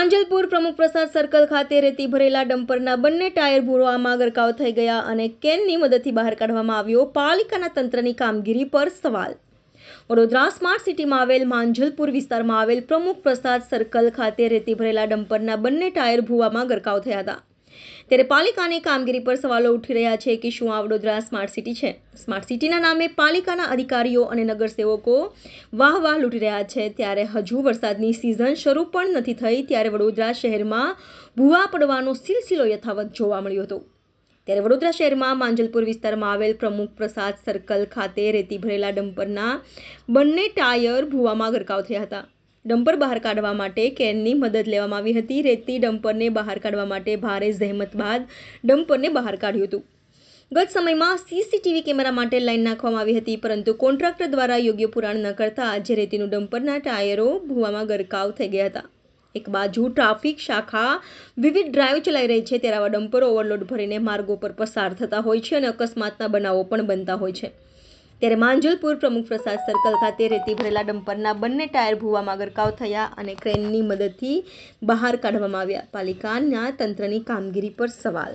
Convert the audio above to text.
માંજલપુર પ્રમુખ પ્રસાદ સર્કલ ખાતે રેતી ભરેલા ડમ્પરના બંને ટાયર ભૂળવામાં ગરકાવ થઈ ગયા અને કેનની મદદથી બહાર કાઢવામાં આવ્યો. પાલિકાના તંત્રની કામગીરી પર સવાલ. વડોદરા સ્માર્ટ સિટીમાં આવેલ માંજલપુર વિસ્તારમાં આવેલ પ્રમુખ પ્રસાદ સર્કલ ખાતે રેતી ભરેલા ડમ્પરના બંને ટાયર ભૂવામાં ગરકાવ થયા હતા. ત્યારે પાલિકાની કામગીરી પર સવાલો ઉઠી રહ્યા છે કે શું આ વડોદરા સ્માર્ટ સિટી છે? સ્માર્ટ સિટીના નામે પાલિકાના અધિકારીઓ અને નગરસેવકો વાહ લૂંટી રહ્યા છે. ત્યારે હજુ વરસાદની સિઝન શરૂ પણ નથી થઈ ત્યારે વડોદરા શહેરમાં ભૂવા પડવાનો સિલસિલો યથાવત જોવા મળ્યો હતો. ત્યારે વડોદરા શહેરમાં માંજલપુર વિસ્તારમાં આવેલ પ્રમુખ પ્રસાદ સર્કલ ખાતે રેતી ભરેલા ડમ્પરના બંને ટાયર ભૂવામાં ગરકાવ થયા હતા. ડમ્પર બહાર કાઢવા માટે કેનની મદદ લેવામાં આવી હતી. રેતી ડમ્પરને બહાર કાઢવા માટે ભારે જહેમત બાદ ડમ્પરને બહાર કાઢ્યું હતું. ગત સમયમાં સીસીટીવી કેમેરા માટે લાઈન નાખવામાં આવી હતી, પરંતુ કોન્ટ્રાક્ટર દ્વારા યોગ્ય પુરાણ ન કરતા આજે રેતીનું ડમ્પરના ટાયરો ભૂવામાં ગરકાવ થઈ ગયા હતા. એક બાજુ ટ્રાફિક શાખા વિવિધ ડ્રાઈવ ચલાવી રહી છે ત્યારે આવા ડમ્પરો ઓવરલોડ ભરીને માર્ગો પર પસાર થતા હોય છે અને અકસ્માતના બનાવો પણ બનતા હોય છે. ત્યારે માંજલપુર પ્રમુખ પ્રસાદ સર્કલ ખાતે રેતી ભરેલા ડમ્પરના બંને ટાયર ભૂવામાં ગરકાવ થયા અને ક્રેનની મદદથી બહાર કાઢવામાં આવ્યા. પાલિકાના તંત્રની કામગીરી પર સવાલ.